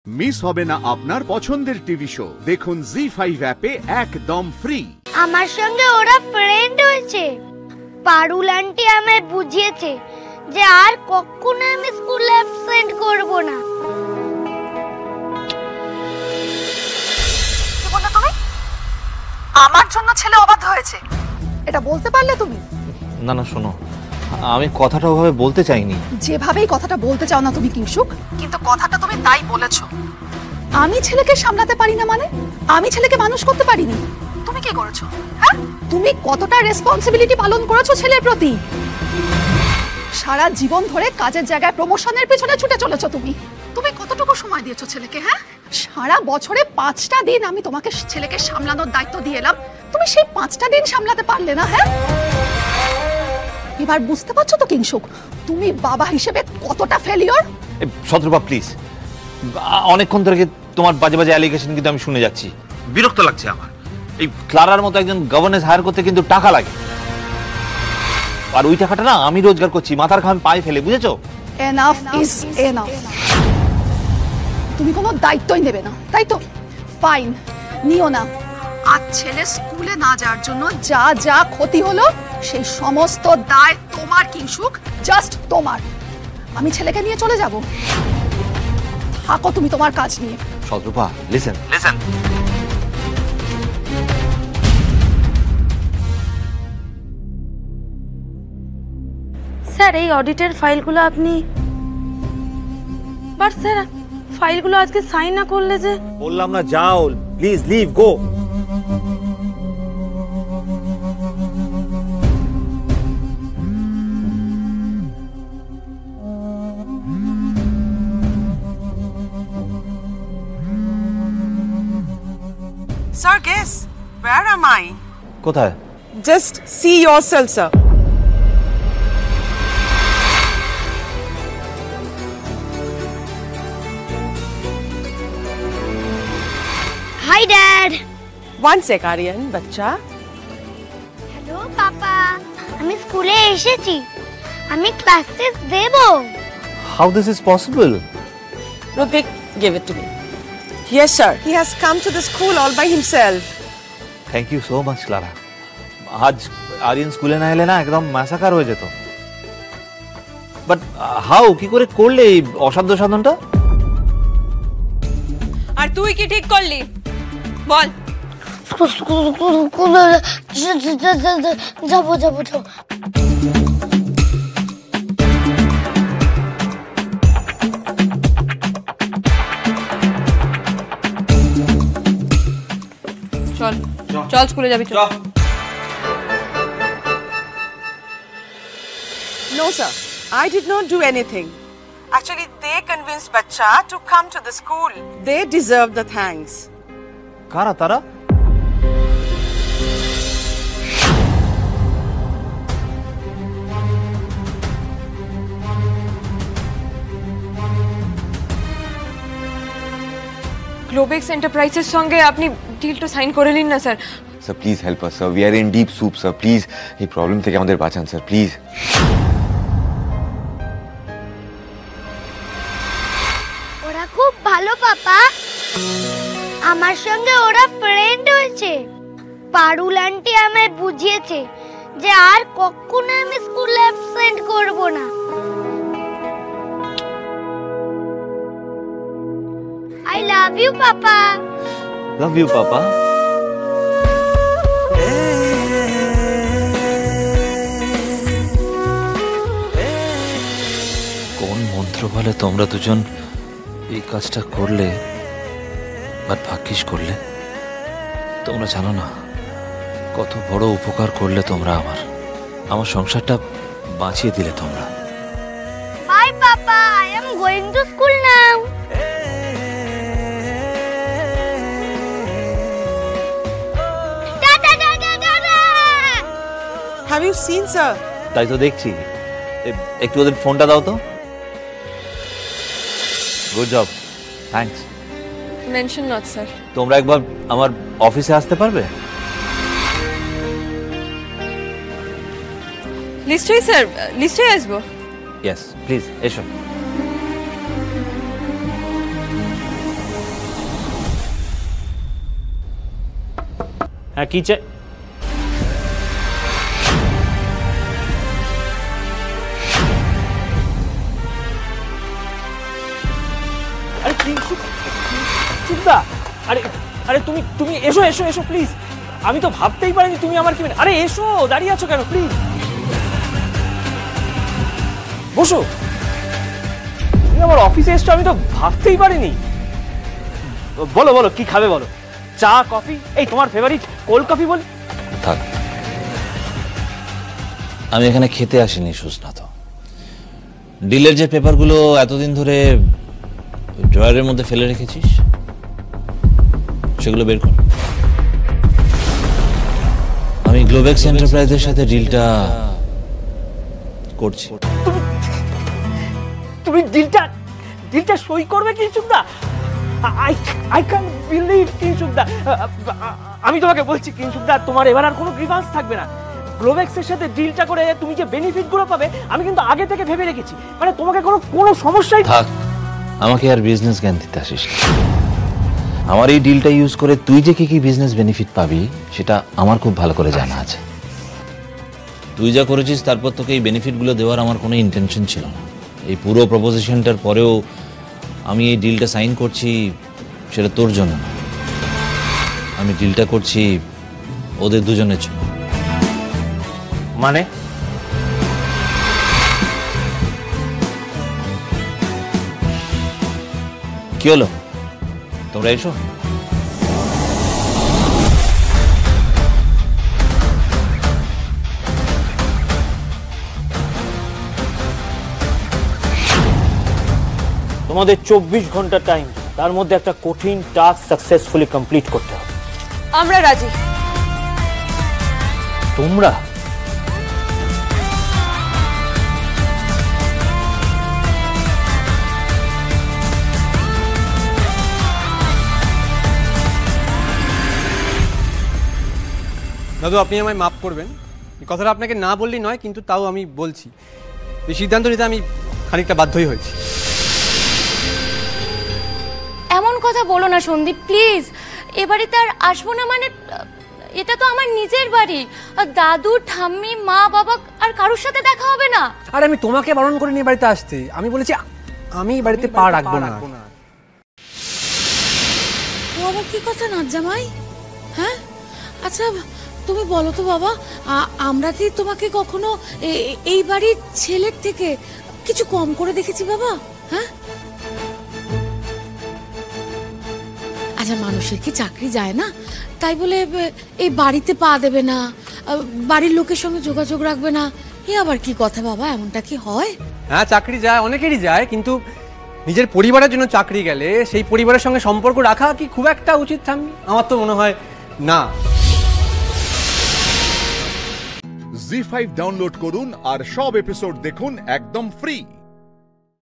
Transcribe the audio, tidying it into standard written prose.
Miss হবে না আপনার পছন্দের টিভি শো। দেখুন জি5 অ্যাপে একদম ফ্রি। আমার সঙ্গে ওরা ফ্রেন্ড হয়েছে। পারুল আন্টি আমায় বুঝিয়েছে যে আর কখনো আমি স্কুল অ্যাবসেন্ট করব না। কি বললে তুমি? আমার জন্য ছেলে অবাধ্য হয়েছে, এটা বলতে পারলে তুমি? না না শোনো, আমি কথাটা ওভাবে বলতে চাইনি। যেভাবেই কথাটা বলতে চাও না তুমি কিংসুক, কিন্তু কথাটা তুমি তাই বলেছো। আমি ছেলেকে সামলাতে পারি না মানে? আমি ছেলেকে মানুষ করতে পারিনি। তুমি কি করেছো? হ্যাঁ, তুমি কতটা রেসপন্সিবিলিটি পালন করেছো ছেলের প্রতি? সারা জীবন ধরে কাজের জায়গায় প্রমোশনের পেছনে ছুটে চলেছো তুমি। তুমি কতটুকু সময় দিয়েছো ছেলেকে? হ্যাঁ, সারা বছরে 5টা দিন আমি তোমাকে ছেলেকে সামলানোর দায়িত্ব দিয়ে এলাম, তুমি সেই 5টা দিন সামলাতে পারলে না। হ্যাঁ, এবার বুঝতে পারছো তো কিংসুক, তুমি বাবা হিসেবে কতটা ফেলিওর? শত্রুপা প্লিজ, অনেকক্ষণ ধরে তোমার বাজে বাজে অ্যালিগেশন কিন্তু আমি শুনে যাচ্ছি, বিরক্ত লাগছে আমার। এই ক্লারার মতো একজন গভর্নেন্স হায়ার করতে কিন্তু টাকা লাগে, আর ওই টাকাটা না আমি রোজগার করছি মাথার ঘাম পায়ে ফেলে, বুঝেছো? Enough is enough. তুমি কোনো দায়িত্বই নেবে না, তাই তো? ফাইন, নিও না। আজ ছেলে স্কুলে না যাওয়ার জন্য যা যা ক্ষতি হলো সেই সমস্ত দায় তোমার কিংসুক, জাস্ট তোমার। আমি ছেলেকে নিয়ে চলে যাব, থাকো তুমি তোমার কাজ নিয়ে। শত্রুপা লিসেন লিসেন, স্যার এই অডিটের ফাইলগুলো আপনি, বাট স্যার ফাইলগুলো আজকে সাইন না করলে যে। বললাম না যাও, please leave, go. Sir, guess, where am I? কোথায়? Just see yourself, sir. Hi dad. One sec, Aryan, bacha. Hello papa, আমি স্কুলে এসেছি, আমি ক্লাসেস দেব। How this is possible? Rutik, give it to me. Yes, sir. He has come to the school all by himself. Thank you so much Clara. আজ আরিয়ান স্কুলে না এলে না একদম ম্যাসাকার হয়ে যেত। বাট হাউ, কি করে করলে এই অসাধ্য সাধনটা? আর তুই কি ঠিক করলি বল? যাবো যাবো যাবো। চল চল স্কুলে যাবি, চল। No, sir. I did not do anything. Actually, they convinced bacha to come to the school. They deserve the thanks. কারা তারা? গ্লোবেক্স এন্টারপ্রাইজের সঙ্গে আপনি ডিলটা সাইন করে নিন না sir. Sir, please help us, sir. We are in deep soup, sir. Please, এই problem থেকে আমাদের বাঁচান, sir. Please. ওরা খুব ভালো পাপা, আমার সঙ্গে ওরা ফ্রেন্ড হয়েছে। পারুল আন্টি আমায় বুঝিয়েছে যে আর কখনো আমি স্কুল অ্যাবসেন্ট করব না। I love you, Papa. Love you, Papa. কোন মন্ত্র বলে তোমরা দুজন এই কাজটা করলে, বা ভাগ্যিস করলে? তোমরা জানো না কত বড় উপকার করলে তোমরা আমার সংসারটা বাঁচিয়ে দিলে তোমরা। Bye, Papa. I am going to school now. Have you seen, sir? তাই তো দেখছি। একটু ওদের ফোনটা দাও তো। Good job, thanks. Mention not sir. তোমরা একবার আমার অফিসে আসতে পারবে? নিশ্চয়ই স্যার, নিশ্চয়ই আসবো। ইয়েস প্লিজ, এসো। হ্যাঁ কি চাই? আরে কিংশুকদা, আরে আরে তুমি তুমি এসো এসো এসো প্লিজ। আমি তো ভাবতেই পারিনি তুমি আমার কি। আরে এসো, দাঁড়িয়ে আছো কেন? প্লিজ বসো। তুমি আমার অফিসে এসছো, আমি তো ভাবতেই পারিনি। বলো বলো কি খাবে বলো। চা, কফি? এই তোমার ফেভারিট কোল্ড কফি বল। থাক, আমি এখানে খেতে আসিনি সুস্নাত। ডিলের যে পেপারগুলো এতদিন ধরে ড্রয়ারের মধ্যে ফেলে রেখেছিস সেগুলো বের কর। আমি গ্লোবেক্স এন্টারপ্রাইজের সাথে ডিলটা করছি। তুমি ডিলটা সই করবে কিংশুকদা? আই ক্যান বিলিভ কিংশুকদা। আমি তোমাকে বলছি কিংশুকদা, তোমার এবার আর কোনো গ্রিভান্স থাকবে না। গ্লোবেক্সের সাথে ডিলটা করে তুমি যে বেনিফিটগুলো পাবে আমি কিন্তু আগে থেকে ভেবে রেখেছি। মানে তোমাকে কোনো সমস্যাই থাক, আমাকে আর বিজনেস জ্ঞান দিতে আসিস না। আমার এই ডিলটা ইউজ করে তুই যে কি কি বিজনেস বেনিফিট পাবি সেটা আমার খুব ভালো করে জানা আছে। তুই যা করেছিস তারপর তোকে এই বেনিফিটগুলো দেওয়ার আমার কোনো ইন্টেনশন ছিল না। এই পুরো প্রপোজিশনটার পরেও আমি এই ডিলটা সাইন করছি সেটা তোর জন্য না, আমি ডিলটা করছি ওদের দুজনের জন্য। মানে কি হলো? তোমরা এসো। তোমাদের 24 ঘন্টা টাইম, তার মধ্যে একটা কঠিন টাস্ক সাকসেসফুলি কমপ্লিট করতে হবে। আমরা রাজি। তোমরা? দাদু, আপনি আমায় মাফ করবেন, এই কথাটা আপনাকে না বললেই নয়, কিন্তু তাও আমি বলছি। এই সিদ্ধান্ত নিতে আমি খানিকটা বাধ্যই হয়েছি। এমন কথা বলো না সন্দীপ, প্লিজ। এ বাড়িতে আর আসবো না মানে এটা তো আমার নিজের বাড়ি। আর দাদু, ঠাম্মি, মা, বাবা আর কারোর সাথে দেখা হবে না। আর আমি তোমাকে বারণ করে নিয়ে বাড়িতে আসতে, আমি বলেছি আমি বাড়িতে পা রাখবো না। ও আবার কি কথা না জামাই? হ্যাঁ আচ্ছা তুমি বলো তো বাবা, আমরা কি তোমাকে কখনো এই বাড়ির ছেলের থেকে কিছু কম করে দেখেছি বাবা? হ্যাঁ আচ্ছা, মানুষের কি চাকরি যায় না তাই বলে এই বাড়িতে পা দেবে না, বাড়ির লোকের সঙ্গে যোগাযোগ রাখবে না, এ আবার কি কথা বাবা? এমনটা কি হয়? হ্যাঁ চাকরি যায়, অনেকেরই যায়, কিন্তু নিজের পরিবারের জন্য চাকরি গেলে সেই পরিবারের সঙ্গে সম্পর্ক রাখা কি খুব একটা উচিত? আমার তো মনে হয় না। জি5 ডাউনলোড করুন আর সব এপিসোড দেখুন একদম ফ্রি।